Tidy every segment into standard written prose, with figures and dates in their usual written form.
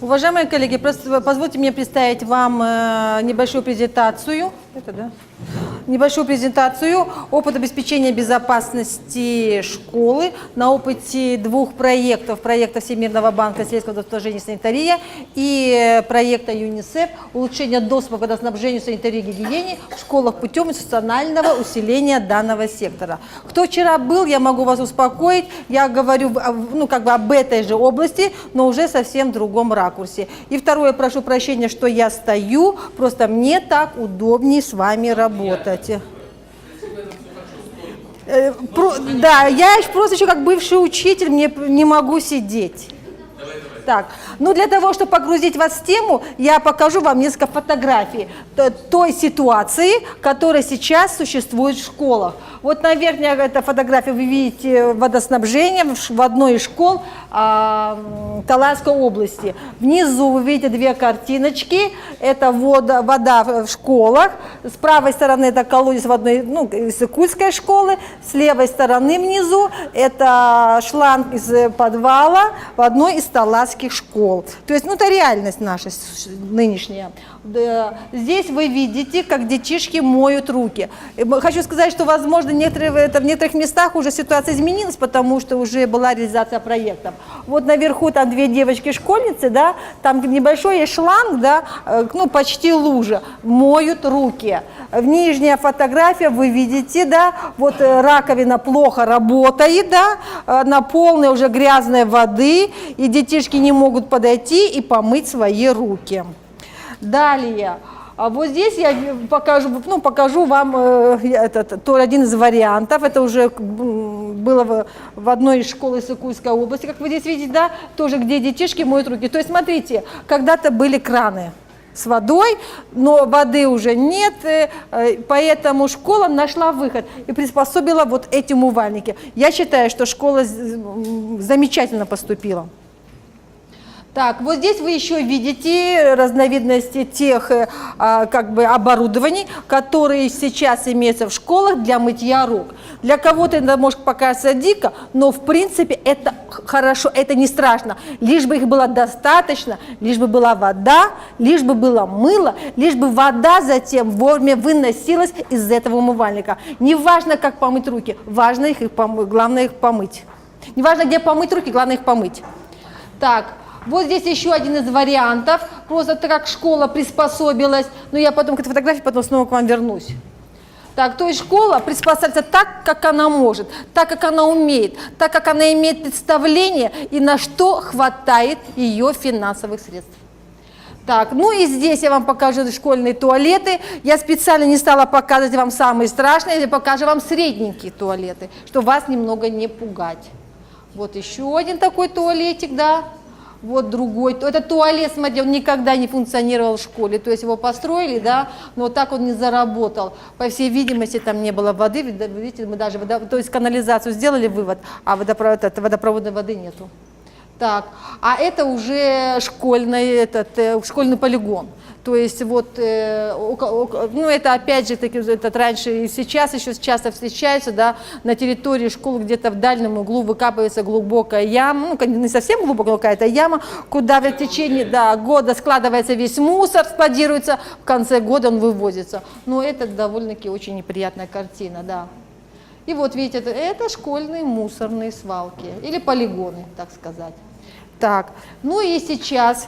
Уважаемые коллеги, просто позвольте мне представить вам небольшую презентацию. Небольшую презентацию опыт обеспечения безопасности школы на опыте двух проектов. Проекта Всемирного банка сельского снабжения и санитария и проекта ЮНИСЕФ улучшение доступа к водоснабжению, санитарии и гигиене в школах путем институционального усиления данного сектора. Кто вчера был, я могу вас успокоить, я говорю об этой же области, но уже совсем в другом ракурсе. И второе, прошу прощения, что я стою, просто мне так удобнее с вами работать. Да, я просто еще как бывший учитель, мне не могу сидеть. Так, для того, чтобы погрузить вас в тему, я покажу вам несколько фотографий той ситуации, которая сейчас существует в школах. Вот на верхней этой фотографии вы видите водоснабжение в одной из школ Таласской области. Внизу вы видите две картиночки, это вода в школах. С правой стороны это колодец в одной из Кульской школы, с левой стороны внизу это шланг из подвала в одной из таласских школ. То есть, это реальность наша нынешняя. Здесь вы видите, как детишки моют руки. Хочу сказать, что, возможно, в некоторых местах уже ситуация изменилась, потому что уже была реализация проектов. Вот наверху там две девочки-школьницы, да, там небольшой есть шланг, да, почти лужа, моют руки. В нижняя фотография вы видите, да, вот раковина плохо работает, да, на полной уже грязной воды, и детишки не могут подойти и помыть свои руки. Далее, вот здесь я покажу вам один из вариантов. Это уже было в одной из школ Иссык-Кульской области, как вы здесь видите, да, тоже где детишки моют руки. То есть, смотрите, когда-то были краны с водой, но воды уже нет, поэтому школа нашла выход и приспособила вот эти умывальники. Я считаю, что школа замечательно поступила. Так, вот здесь вы еще видите разновидности тех оборудований, которые сейчас имеются в школах для мытья рук. Для кого-то это может показаться дико, но в принципе это хорошо, это не страшно. Лишь бы их было достаточно, лишь бы была вода, лишь бы было мыло, лишь бы вода затем вовремя выносилась из этого умывальника. Не важно, как помыть руки, важно главное их помыть. Не важно, где помыть руки, главное их помыть. Так. Вот здесь еще один из вариантов, просто так как школа приспособилась, но я потом к этой фотографии снова к вам вернусь. Так, то есть школа приспосабливается так, как она может, так, как она умеет, так, как она имеет представление и на что хватает ее финансовых средств. Так, и здесь я вам покажу школьные туалеты. Я специально не стала показывать вам самые страшные, я покажу вам средненькие туалеты, чтобы вас немного не пугать. Вот еще один такой туалетик, да. Вот другой. Этот туалет, смотрите, он никогда не функционировал в школе. То есть его построили, да, но так он не заработал. По всей видимости, там не было воды. Видите, мы даже канализацию сделали, вывод, а водопроводной воды нету. Так, а это уже школьный полигон. То есть это опять же раньше и сейчас еще часто встречается, да, на территории школы где-то в дальнем углу выкапывается глубокая яма, не совсем глубокая, но какая-то яма, куда в течение года складывается весь мусор, складируется, в конце года он вывозится. Но это довольно-таки очень неприятная картина, да. И вот видите, это школьные мусорные свалки или полигоны, так сказать. Так, и сейчас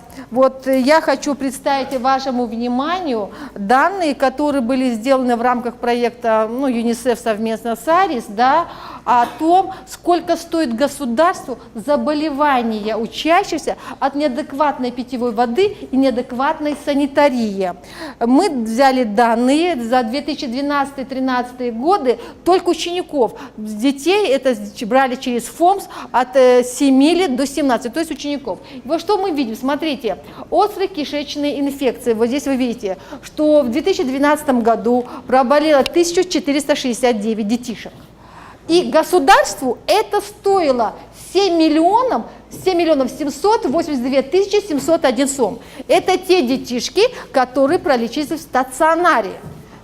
я хочу представить вашему вниманию данные, которые были сделаны в рамках проекта ЮНИСЕФ совместно с АРИС, да, о том, сколько стоит государству заболевания учащихся от неадекватной питьевой воды и неадекватной санитарии. Мы взяли данные за 2012-2013 годы только учеников. Детей это брали через ФОМС от 7 лет до 17, то есть учеников. И вот что мы видим, смотрите, острые кишечные инфекции. Вот здесь вы видите, что в 2012 году проболело 1469 детишек. И государству это стоило 7 миллионов 782 тысячи 701 сом. Это те детишки, которые пролечились в стационаре.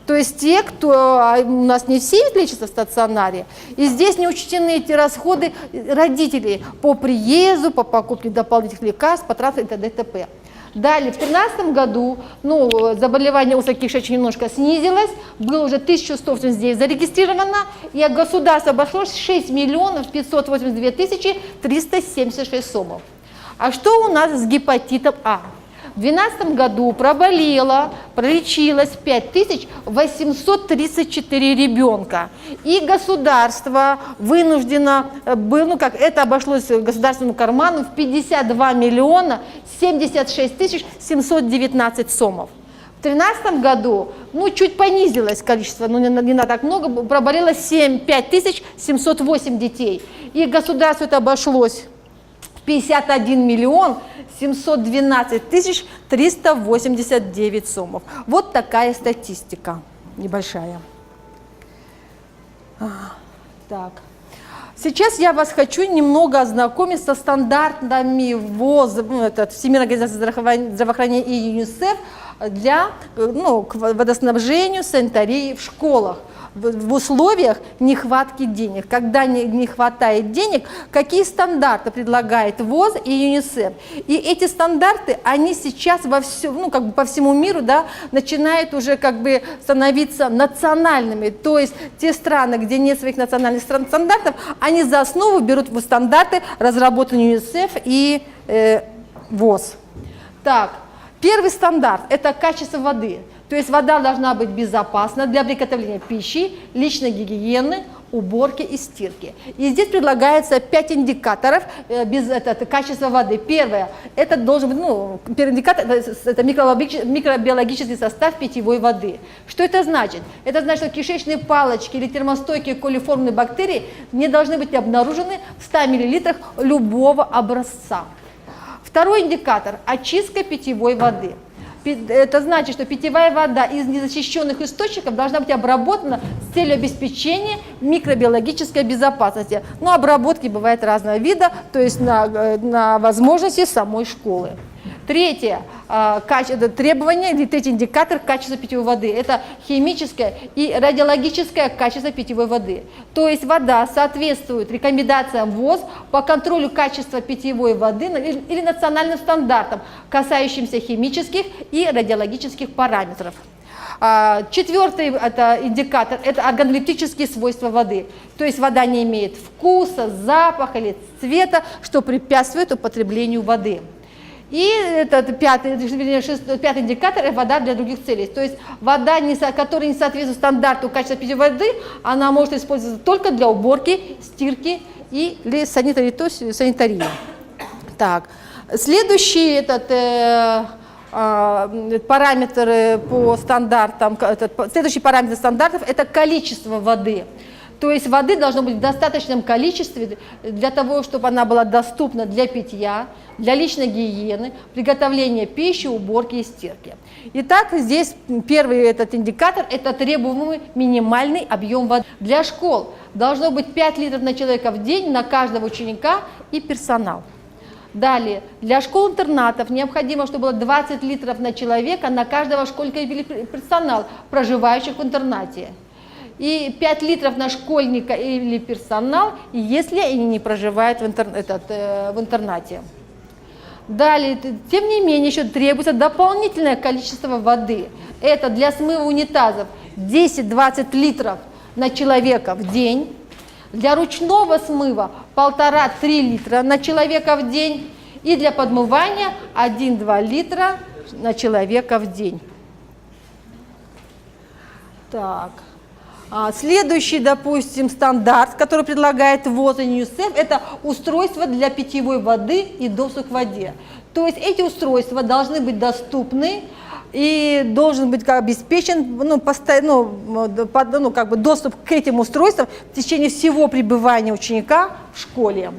То есть те, кто у нас не все лечатся в стационаре, и здесь не учтены эти расходы родителей по приезду, по покупке дополнительных лекарств, по тратам и т.д. и т.п. Далее, в 2013 году заболевание узкой кишечника немножко снизилось, было уже 1189 зарегистрировано, и государство обошлось 6 миллионов 582 тысячи 376 сомов. А что у нас с гепатитом А? В 2012 году пролечилось 5834 ребенка. И государство вынуждено было, это обошлось государственному карману в 52 миллиона 76 тысяч 719 сомов. В 2013 году, чуть понизилось количество, но не на так много, проболело 5708 детей. И государству это обошлось 51 миллион 712 тысяч 389 сомов. Вот такая статистика небольшая. Так. Сейчас я вас хочу немного ознакомить со стандартами ВОЗ, Всемирной организации здравоохранения и ЮНИСЕФ к водоснабжению, санитарии в школах в условиях нехватки денег. Когда не хватает денег, какие стандарты предлагает ВОЗ и ЮНИСЕФ. И эти стандарты, они сейчас по всему миру начинают уже становиться национальными. То есть те страны, где нет своих национальных стандартов, они за основу берут стандарты, разработанные ЮНИСЕФ и ВОЗ. Так, первый стандарт – это качество воды. То есть вода должна быть безопасна для приготовления пищи, личной гигиены, уборки и стирки. И здесь предлагается 5 индикаторов качества воды. Первое, это должен быть, первый индикатор – это микробиологический состав питьевой воды. Что это значит? Это значит, что кишечные палочки или термостойкие колиформные бактерии не должны быть обнаружены в 100 мл любого образца. Второй индикатор – очистка питьевой воды. Это значит, что питьевая вода из незащищенных источников должна быть обработана с целью обеспечения микробиологической безопасности. Но обработки бывают разного вида, то есть на возможности самой школы. Третье требование, или третий индикатор качества питьевой воды – это химическое и радиологическое качество питьевой воды. То есть вода соответствует рекомендациям ВОЗ по контролю качества питьевой воды или национальным стандартам, касающимся химических и радиологических параметров. Четвертый индикатор – это органолептические свойства воды. То есть вода не имеет вкуса, запаха или цвета, что препятствует употреблению воды. И этот пятый индикатор – это вода для других целей. То есть вода, которая не соответствует стандарту качества питьевой воды, она может использоваться только для уборки, стирки или санитарии. Так. Следующий параметр по стандартам, следующий параметр стандартов – это количество воды. То есть воды должно быть в достаточном количестве для того, чтобы она была доступна для питья, для личной гигиены, приготовления пищи, уборки и стирки. Итак, здесь первый индикатор – это требуемый минимальный объем воды. Для школ должно быть 5 литров на человека в день на каждого ученика и персонал. Далее, для школ-интернатов необходимо, чтобы было 20 литров на человека на каждого школьника или персонал, проживающих в интернате. И 5 литров на школьника или персонал, если они не проживают в интернате. Далее, тем не менее, еще требуется дополнительное количество воды. Это для смыва унитазов 10-20 литров на человека в день. Для ручного смыва 1,5-3 литра на человека в день. И для подмывания 1-2 литра на человека в день. Так. Следующий, допустим, стандарт, который предлагает ВОЗ и ЮНИСЕФ, это устройство для питьевой воды и доступ к воде. То есть эти устройства должны быть доступны и должен быть обеспечен доступ к этим устройствам в течение всего пребывания ученика в школе.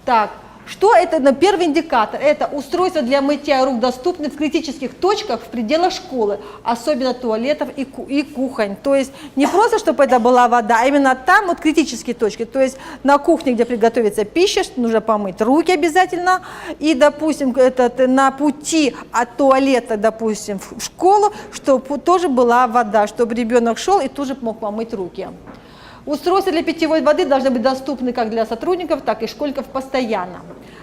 Так, Что это? Первый индикатор – это устройство для мытья рук доступны в критических точках в пределах школы, особенно туалетов и кухонь. То есть не просто, чтобы это была вода, а именно там вот критические точки. То есть на кухне, где приготовится пища, нужно помыть руки обязательно. И, допустим, на пути от туалета, допустим, в школу, чтобы тоже была вода, чтобы ребенок шел и тоже мог помыть руки. Устройства для питьевой воды должны быть доступны как для сотрудников, так и школьников постоянно.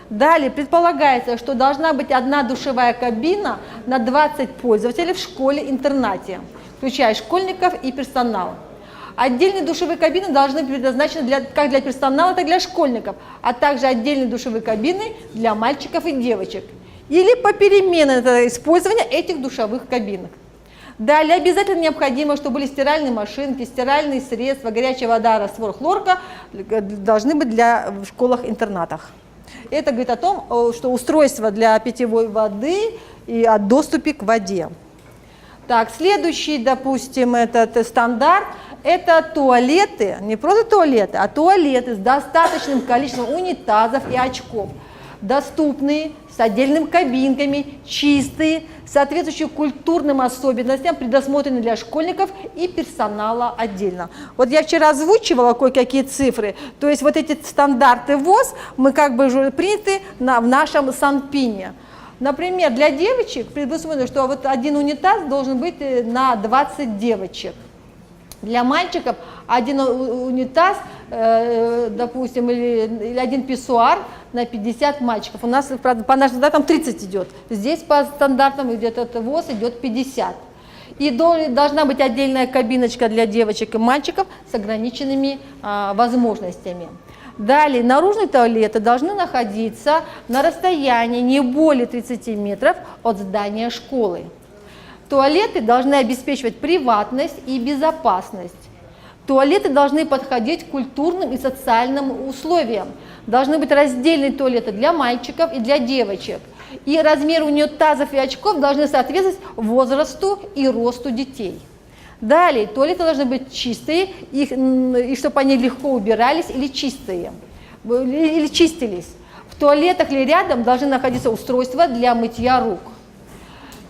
Далее предполагается, что должна быть одна душевая кабина на 20 пользователей в школе-интернате, включая школьников и персонал. Отдельные душевые кабины должны быть предназначены как для персонала, так и для школьников, а также отдельные душевые кабины для мальчиков и девочек. Или попеременное использование этих душевых кабинок. Далее обязательно необходимо, чтобы были стиральные машинки, стиральные средства, горячая вода, раствор хлорка должны быть в школах-интернатах. Это говорит о том, что устройство для питьевой воды и о доступе к воде. Так, следующий, допустим, этот стандарт – это туалеты, не просто туалеты, а туалеты с достаточным количеством унитазов и очков, доступные, с отдельными кабинками, чистые, соответствующие культурным особенностям, предусмотрены для школьников и персонала отдельно. Вот я вчера озвучивала кое-какие цифры, то есть вот эти стандарты ВОЗ мы как бы уже приняты в нашем Санпине. Например, для девочек предусмотрено, что вот один унитаз должен быть на 20 девочек. Для мальчиков один унитаз, допустим, или один писсуар на 50 мальчиков. У нас, правда, по нашим стандартам 30 идет. Здесь по стандартам идет ВОЗ, идет 50. И должна быть отдельная кабиночка для девочек и мальчиков с ограниченными возможностями. Далее, наружные туалеты должны находиться на расстоянии не более 30 метров от здания школы. Туалеты должны обеспечивать приватность и безопасность. Туалеты должны подходить к культурным и социальным условиям. Должны быть раздельные туалеты для мальчиков и для девочек. И размеры унитазов и очков должны соответствовать возрасту и росту детей. Далее, туалеты должны быть чистые, и чтобы они легко убирались или чистые, или чистились. В туалетах или рядом должны находиться устройства для мытья рук.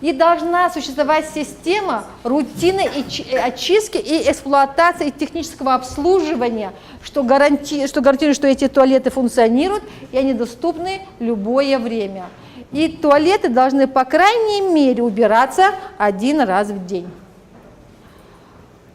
И должна существовать система рутинной очистки и эксплуатации технического обслуживания, что гарантирует, что эти туалеты функционируют и они доступны в любое время. И туалеты должны, по крайней мере, убираться один раз в день.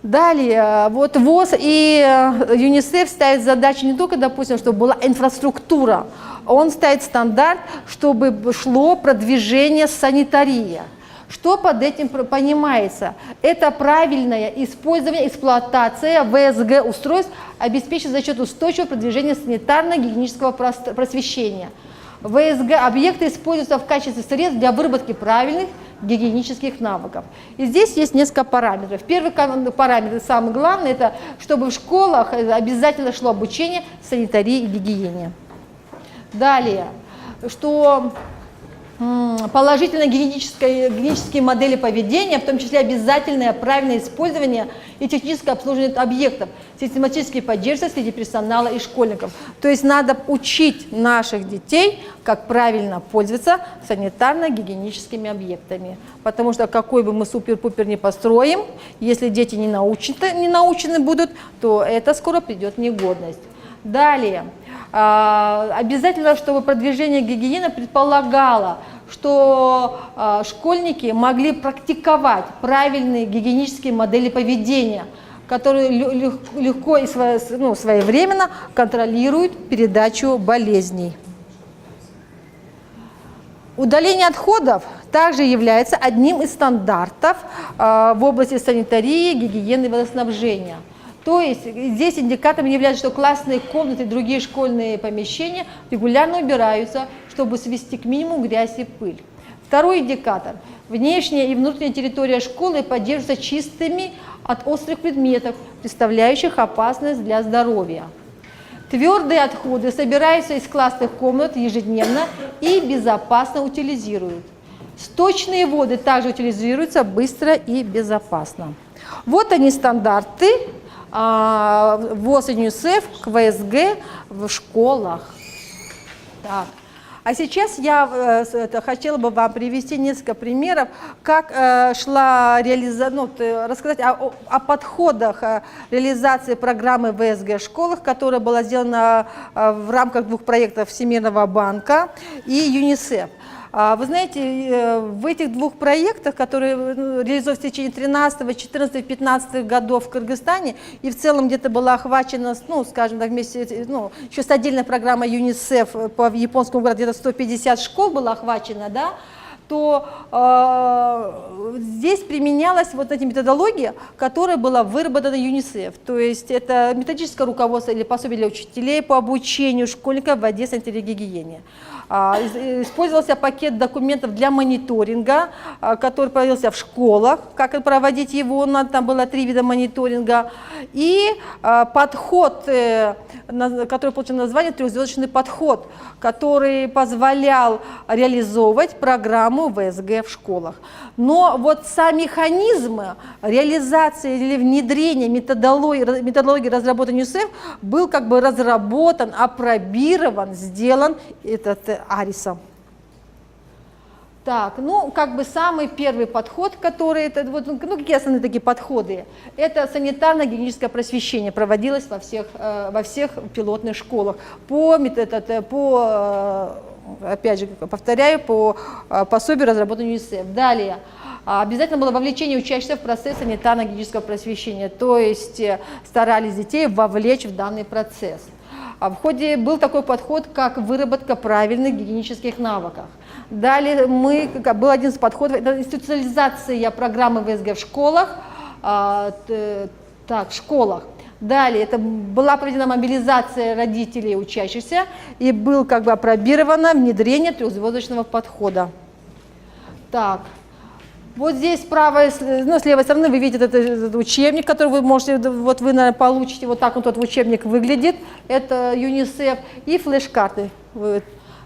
Далее, вот ВОЗ и ЮНИСЕФ ставят задачу не только, допустим, чтобы была инфраструктура, он ставит стандарт, чтобы шло продвижение санитарии. Что под этим понимается? Это правильное использование, эксплуатация ВСГ устройств обеспечит за счет устойчивого продвижения санитарно-гигиенического просвещения. ВСГ объекты используются в качестве средств для выработки правильных гигиенических навыков. И здесь есть несколько параметров. Первый параметр, самый главный, это чтобы в школах обязательно шло обучение санитарии и гигиене. Далее, что положительные гигиенические модели поведения, в том числе обязательное правильное использование и техническое обслуживание объектов, систематически поддерживается среди персонала и школьников. То есть надо учить наших детей, как правильно пользоваться санитарно-гигиеническими объектами. Потому что какой бы мы супер-пупер ни построим, если дети не научены будут, то это скоро придет в негодность. Далее. Обязательно, чтобы продвижение гигиены предполагало, что школьники могли практиковать правильные гигиенические модели поведения, которые легко и своевременно контролируют передачу болезней. Удаление отходов также является одним из стандартов в области санитарии, гигиены и водоснабжения. То есть здесь индикатором является, что классные комнаты и другие школьные помещения регулярно убираются, чтобы свести к минимуму грязь и пыль. Второй индикатор. Внешняя и внутренняя территория школы поддерживаются чистыми от острых предметов, представляющих опасность для здоровья. Твердые отходы собираются из классных комнат ежедневно и безопасно утилизируют. Сточные воды также утилизируются быстро и безопасно. Вот они стандарты ВОЗ и ЮНИСЕФ к ВСГ в школах. Так. А сейчас я хотела бы вам привести несколько примеров, как шла реализация, рассказать о подходах реализации программы ВСГ в школах, которая была сделана в рамках 2 проектов Всемирного банка и ЮНИСЕФ. Вы знаете, в этих 2 проектах, которые реализовывались в течение 13, 14, 15 годов в Кыргызстане, и в целом где-то была охвачена, ну, скажем так, вместе, ну, еще с отдельной программой ЮНИСЕФ по японскому городу, где-то 150 школ было охвачено, да, то здесь применялась вот эта методология, которая была выработана ЮНИСЕФ. То есть это методическое руководство или пособие для учителей по обучению школьников в воде, санитарии, гигиене. Использовался пакет документов для мониторинга, который проводился в школах, как проводить его, там было 3 вида мониторинга. И подход, который получил название «Трехзвездочный подход», который позволял реализовывать программу ВСГ в школах. Но вот сам механизм реализации или внедрения методологии разработанной ЮНИСЕФ был как бы разработан, апробирован, сделан Арисом. Так, ну, как бы самый первый подход, который, это, вот, ну, какие основные такие подходы? Это санитарно-гигиеническое просвещение, проводилось во всех пилотных школах опять же, повторяю, по пособию, разработанному ЮНИСЕФ. Далее, обязательно было вовлечение учащихся в процесс санитарно-гигиенического просвещения, то есть старались детей вовлечь в данный процесс. В ходе был такой подход, как выработка правильных гигиенических навыков. Далее был один из подходов, это институционализация программы ВСГ в школах. Далее это была проведена мобилизация родителей учащихся и был как бы апробировано внедрение трехзвездочного подхода. Так. Вот здесь с левой стороны вы видите этот учебник, который вы можете, вот вы, наверное, получите, вот так вот этот учебник выглядит, это юнисеф, и флеш-карты.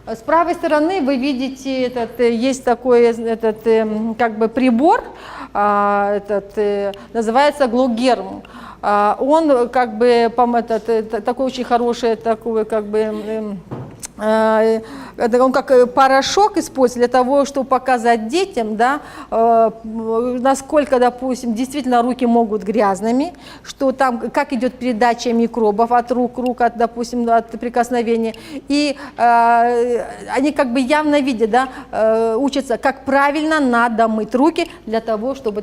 С правой стороны вы видите, есть такой как бы прибор, называется глогерм. Он как бы такой очень хороший, такой как бы... Он как порошок используется для того, чтобы показать детям, да, насколько, допустим, действительно руки могут грязными, что там, как идет передача микробов от рук, допустим, от прикосновения. И они как бы явно видят, да, учатся, как правильно надо мыть руки для того, чтобы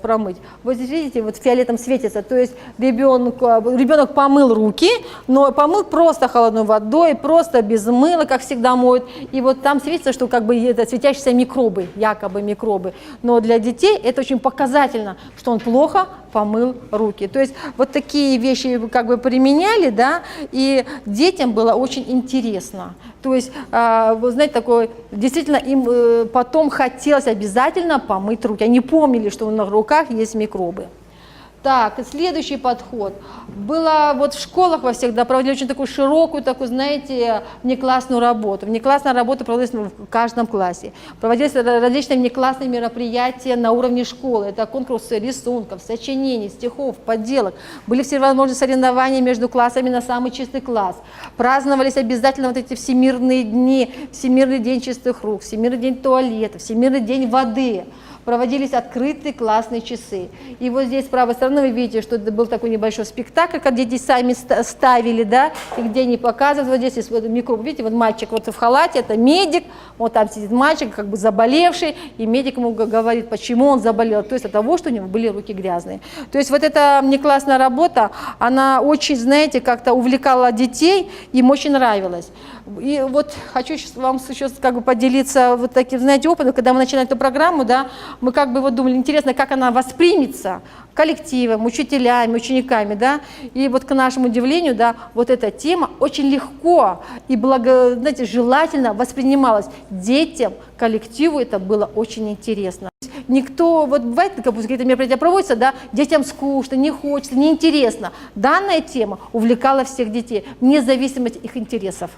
промыть. Вот здесь, видите, вот фиолетом светится, то есть ребенок помыл руки, но помыл просто холодной водой, просто без мыла, как всегда моют, и вот там светится, что как бы это светящиеся микробы, якобы микробы, но для детей это очень показательно, что он плохо помыл руки. То есть вот такие вещи как бы применяли, да, и детям было очень интересно. То есть, вы знаете, такое, действительно им потом хотелось обязательно помыть руки, они помнили, что на руках есть микробы. Так, следующий подход. Было вот в школах во всех, да, проводили очень такую широкую, знаете, внеклассную работу. Внеклассная работа проводилась в каждом классе. Проводились различные внеклассные мероприятия на уровне школы. Это конкурсы рисунков, сочинений, стихов, поделок. Были всевозможные соревнования между классами на самый чистый класс. Праздновались обязательно вот эти всемирные дни, Всемирный день чистых рук, Всемирный день туалета, Всемирный день воды. Проводились открытые классные часы. И вот здесь с правой стороны вы видите, что это был такой небольшой спектакль, где дети сами ставили, да, и где они показывают. Вот здесь есть микроб, видите, вот мальчик вот в халате, это медик, вот там сидит мальчик, как бы заболевший, и медик ему говорит, почему он заболел, то есть от того, что у него были руки грязные. То есть вот эта внеклассная работа, она очень, знаете, как-то увлекала детей, им очень нравилась. И вот хочу вам сейчас как бы поделиться вот таким, знаете, опытом, когда мы начинали эту программу, да, мы как бы вот думали, интересно, как она воспримется коллективом, учителями, учениками, да, и вот к нашему удивлению, да, вот эта тема очень легко и знаете, желательно воспринималась детям, коллективу, это было очень интересно. Никто, вот бывает, какие-то мероприятия проводятся, да, детям скучно, не хочется, неинтересно. Данная тема увлекала всех детей, вне зависимости от их интересов.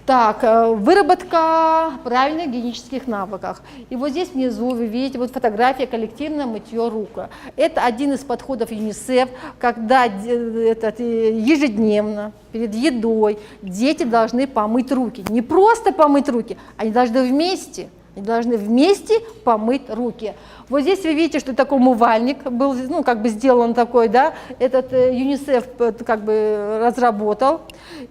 Так, выработка правильных гигиенических навыков. И вот здесь внизу вы видите вот фотография коллективное мытье рук. Это один из подходов ЮНИСЕФ, когда ежедневно перед едой дети должны помыть руки. Не просто помыть руки, они должны вместе помыть руки. Вот здесь вы видите, что такой умывальник был, ну, как бы сделан такой, да, этот ЮНИСЕФ как бы разработал,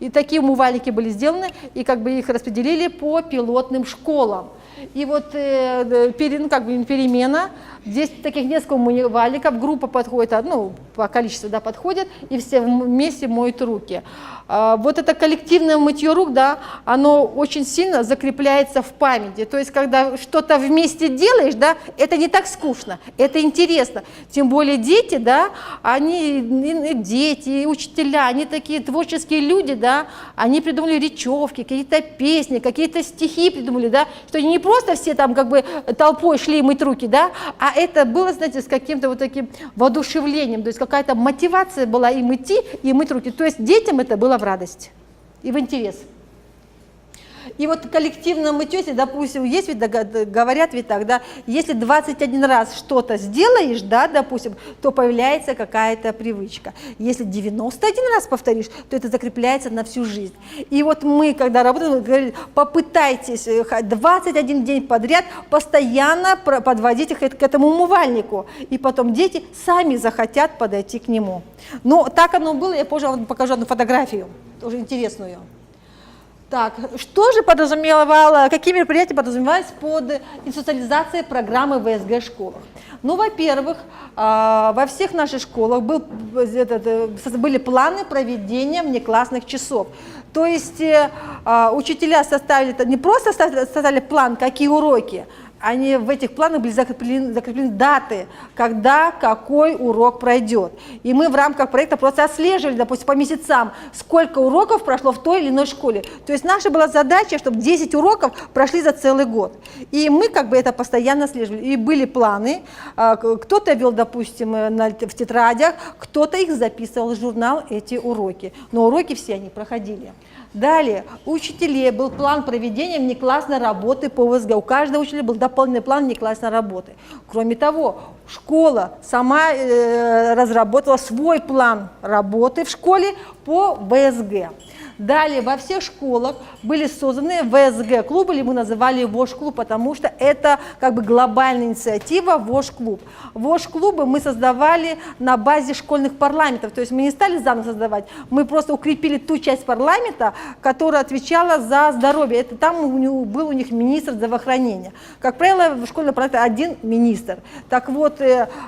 и такие умывальники были сделаны, и как бы их распределили по пилотным школам. И вот перемена, здесь таких несколько умывальников, группа подходит, ну, по количеству, да, подходит, и все вместе моют руки. Вот это коллективное мытье рук, да, оно очень сильно закрепляется в памяти. То есть, когда что-то вместе делаешь, да, это не так скучно, это интересно. Тем более дети, да, они, и дети, и учителя, они такие творческие люди, да, они придумали речевки, какие-то песни, какие-то стихи придумали, да, что они не просто все там как бы толпой шли мыть руки, да, а это было, знаете, с каким-то вот таким воодушевлением, то есть какая-то мотивация была им идти и мыть руки. То есть детям это было в радость и в интерес. И вот коллективное мытье, если, допустим, есть ведь, говорят ведь так, да, если 21 раз что-то сделаешь, да, допустим, то появляется какая-то привычка. Если 91 раз повторишь, то это закрепляется на всю жизнь. И вот мы, когда работаем, говорим, попытайтесь 21 день подряд постоянно подводить их к этому умывальнику, и потом дети сами захотят подойти к нему. Но так оно было, я позже вам покажу одну фотографию, тоже интересную. Так, что же подразумевало, какие мероприятия подразумевались под институциализацией программы ВСГ в школах? Ну, во-первых, во всех наших школах были планы проведения внеклассных часов. То есть учителя составили, не просто составили план, какие уроки, они в этих планах были закреплены даты, когда какой урок пройдет. И мы в рамках проекта просто отслеживали, допустим, по месяцам, сколько уроков прошло в той или иной школе. То есть наша была задача, чтобы 10 уроков прошли за целый год. И мы как бы это постоянно отслеживали. И были планы, кто-то вел, допустим, в тетрадях, кто-то их записывал в журнал, эти уроки. Но уроки все они проходили. Далее, у учителей был план проведения внеклассной работы по ВСГ. У каждого учителя был дополнительный план внеклассной работы. Кроме того, школа сама разработала свой план работы в школе по ВСГ. Далее, во всех школах были созданы ВСГ-клубы, или мы называли ВОШ-клуб, потому что это как бы глобальная инициатива ВОШ-клуб. ВОШ-клубы мы создавали на базе школьных парламентов, то есть мы не стали заново создавать, мы просто укрепили ту часть парламента, которая отвечала за здоровье. Это там был у них министр здравоохранения. Как правило, в школьном парламенте один министр. Так вот,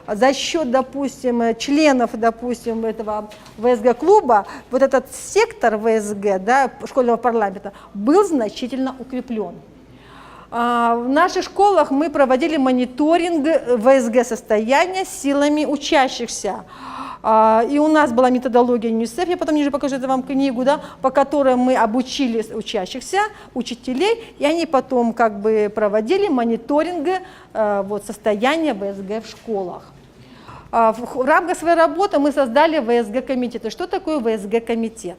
за счет, допустим, членов, допустим, этого ВСГ-клуба, вот этот сектор ВСГ, да, школьного парламента, был значительно укреплен. В наших школах мы проводили мониторинг ВСГ состояния силами учащихся. И у нас была методология ЮНИСЕФ, я потом ниже покажу это вам книгу, да, по которой мы обучили учащихся, учителей, и они потом как бы проводили мониторинг вот, состояния ВСГ в школах. В рамках своей работы мы создали ВСГ-комитет. Что такое ВСГ-комитет?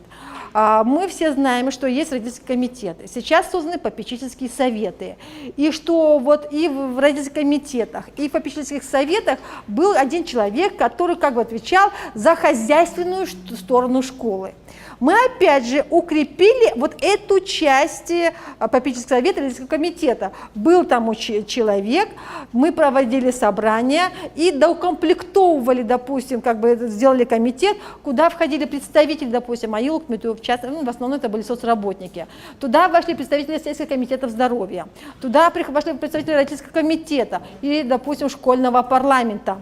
Мы все знаем, что есть родительские комитеты. Сейчас созданы попечительские советы. И что вот и в родительских комитетах, и в попечительских советах был один человек, который как бы отвечал за хозяйственную сторону школы. Мы опять же укрепили вот эту часть попечительского совета, родительского комитета. Был там человек, мы проводили собрания и доукомплектовывали, допустим, как бы сделали комитет, куда входили представители, допустим, АИЛ, в частности, в основном это были соцработники. Туда вошли представители сельского комитета здоровья, туда вошли представители родительского комитета или, допустим, школьного парламента.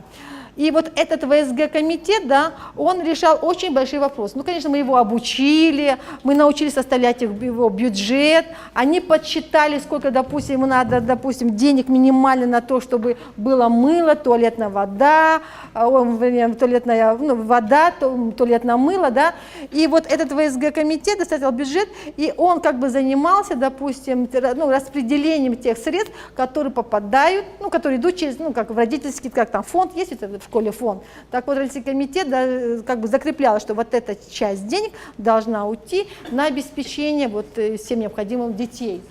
И вот этот ВСГ-комитет, да, он решал очень большие вопросы. Ну, конечно, мы его обучили, мы научились составлять его бюджет, они подсчитали, сколько, допустим, ему надо, допустим, денег минимально на то, чтобы было мыло, туалетная вода, туалетная вода, туалетное мыло, да. И вот этот ВСГ-комитет составил бюджет, и он как бы занимался, допустим, распределением тех средств, которые попадают, которые идут через, как в родительский, как там фонд есть, это школе фонд. Так вот, родительский комитет, да, как бы закреплял, что вот эта часть денег должна уйти на обеспечение вот всем необходимым детей.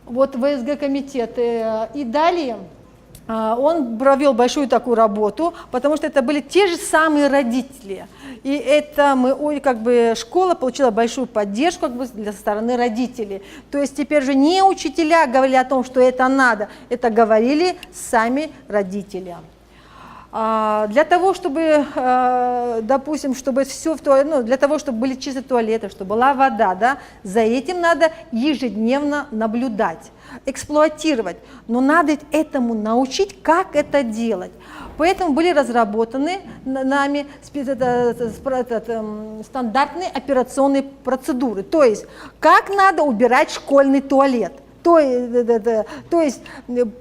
Вот ВСГ комитет. И далее он провел большую такую работу, потому что это были те же самые родители. И это школа получила большую поддержку как бы для стороны родителей. То есть теперь же не учителя говорили о том, что это надо, это говорили сами родители. Для того, чтобы, допустим, чтобы все для того, чтобы были чистые туалеты, чтобы была вода, да, за этим надо ежедневно наблюдать, эксплуатировать, но надо этому научить, как это делать. Поэтому были разработаны нами стандартные операционные процедуры, то есть как надо убирать школьный туалет. То есть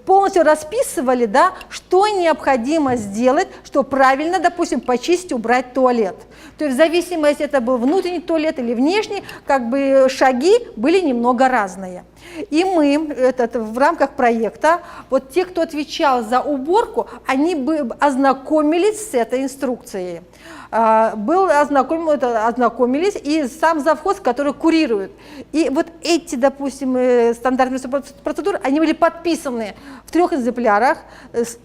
полностью расписывали, да, что необходимо сделать, чтобы правильно, допустим, почистить, убрать туалет. То есть в зависимости, это был внутренний туалет или внешний, как бы шаги были немного разные. И мы в рамках проекта, вот те, кто отвечал за уборку, они бы ознакомились с этой инструкцией. Ознакомились, и сам завхоз, который курирует. И вот эти, допустим, стандартные процедуры, они были подписаны в 3 экземплярах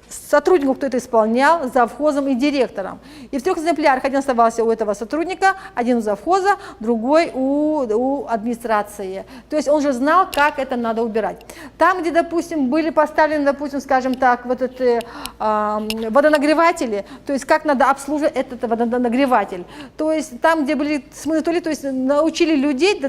сотруднику, кто это исполнял, завхозом и директором. И в 3 экземплярах один оставался у этого сотрудника, один у завхоза, другой у администрации. То есть он же знал, как это надо убирать. Там, где, допустим, были поставлены, допустим, скажем так, вот эти водонагреватели, то есть как надо обслуживать этот водонагреватель. То есть там, где были смыты туалет, то есть научили людей,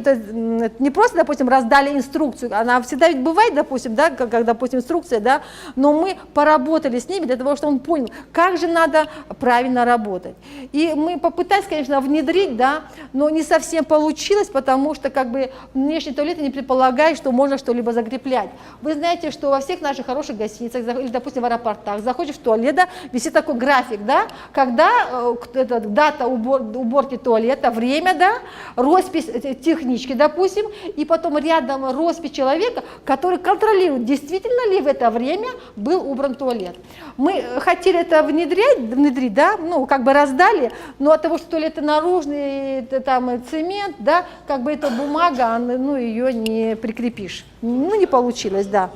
не просто, допустим, раздали инструкцию, она всегда ведь бывает, допустим, да, как, допустим, инструкция, да, но мы поработали с ними для того, чтобы он понял, как же надо правильно работать. И мы попытались, конечно, внедрить, да, но не совсем получилось, потому что как бы внешний туалет не предполагает, что можно что-либо закреплять. Вы знаете, что во всех наших хороших гостиницах или, допустим, в аэропортах заходишь в туалет, да, висит такой график, да, когда дата уборки туалета, время, да, роспись технички, допустим, и потом рядом роспись человека, который контролирует, действительно ли в это время был убран туалет. Мы хотели это внедрить, да, ну, как бы раздали, но от того, что туалеты наружные, там цемент, да, как бы эта бумага, ну, ее не прикрепишь. Ну, не получилось, да.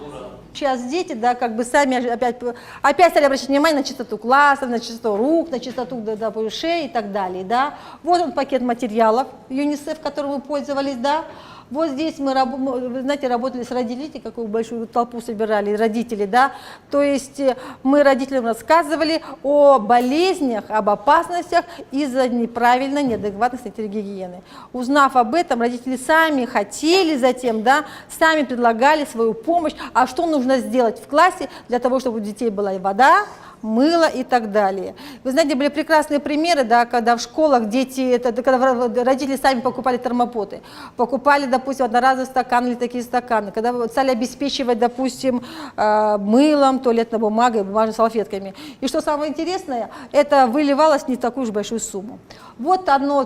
Сейчас дети, да, как бы сами опять стали обращать внимание на чистоту классов, на чистоту рук, на чистоту шеи и так далее, да. Вот он пакет материалов ЮНИСЕФ, которым мы пользовались, да. Вот здесь мы, вы знаете, работали с родителями, какую большую толпу собирали, родители, да. То есть мы родителям рассказывали о болезнях, об опасностях из-за неправильной, неадекватной санитарной гигиены. Узнав об этом, родители сами хотели затем, да, сами предлагали свою помощь, а что нужно сделать в классе для того, чтобы у детей была и вода, мыло и так далее. Вы знаете, были прекрасные примеры, да, когда в школах дети, когда родители сами покупали термопоты, покупали, допустим, одноразовые стаканы или такие стаканы, когда стали обеспечивать, допустим, мылом, туалетной бумагой, бумажными салфетками. И что самое интересное, это выливалось не в такую уж большую сумму. Вот одно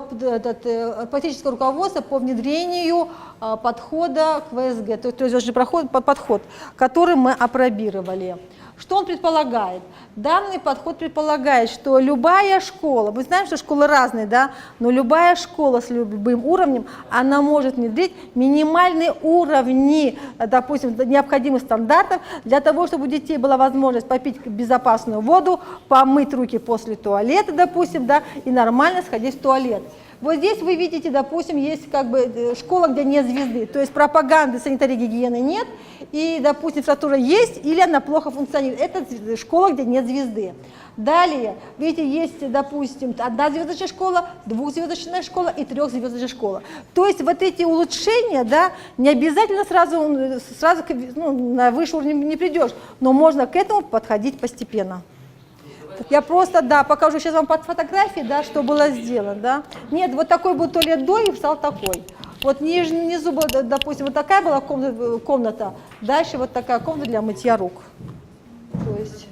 практическое руководство по внедрению подхода к ВСГ, то есть подход, который мы апробировали. Что он предполагает? Данный подход предполагает, что любая школа, мы знаем, что школы разные, да, но любая школа с любым уровнем, она может внедрить минимальные уровни, допустим, необходимых стандартов для того, чтобы у детей была возможность попить безопасную воду, помыть руки после туалета, допустим, да, и нормально сходить в туалет. Вот здесь вы видите, допустим, есть как бы школа, где нет звезды, то есть пропаганды санитарии гигиены нет, и, допустим, инфраструктура есть, или она плохо функционирует. Это школа, где нет звезды. Далее, видите, есть, допустим, 1-звездочная школа, 2-звездочная школа и 3-звездочная школа. То есть вот эти улучшения, да, не обязательно сразу на высший уровень не придешь, но можно к этому подходить постепенно. Я просто, да, покажу сейчас вам под фотографией, да, что было сделано, да. Нет, вот такой был туалет до и стал такой. Вот внизу, допустим, вот такая была комната, дальше вот такая комната для мытья рук. То есть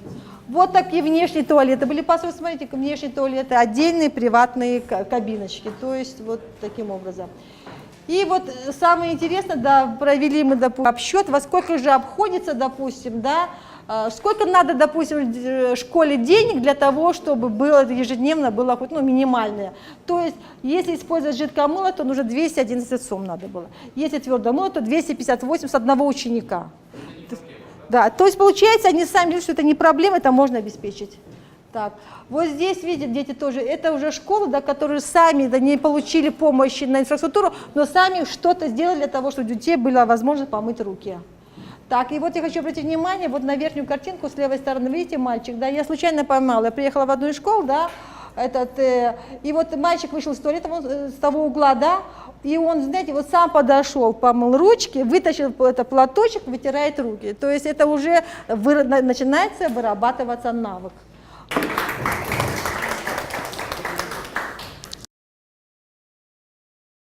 вот такие внешние туалеты были, посмотрите, внешние туалеты, отдельные приватные кабиночки, то есть вот таким образом. И вот самое интересное, да, провели мы, допустим, обсчет, во сколько же обходится, допустим, да, Сколько надо, допустим, школе денег для того, чтобы было ежедневно было хоть, ну, минимальное. То есть, если использовать жидкое мыло, то нужно 211 сом надо было. Если твердое мыло, то 258 с одного ученика. Да, то есть, получается, они сами говорят, что это не проблема, это можно обеспечить. Так, вот здесь, видите, дети тоже, это уже школы, да, которые сами да, не получили помощи на инфраструктуру, но сами что-то сделали для того, чтобы у детей была возможность помыть руки. Так, и вот я хочу обратить внимание вот на верхнюю картинку с левой стороны, видите, мальчик, да, я случайно поймала, я приехала в одну из школ, да, и вот мальчик вышел из туалета с того угла, да, и он, знаете, вот сам подошел, помыл ручки, вытащил этот платочек, вытирает руки, то есть это уже начинается вырабатываться навык.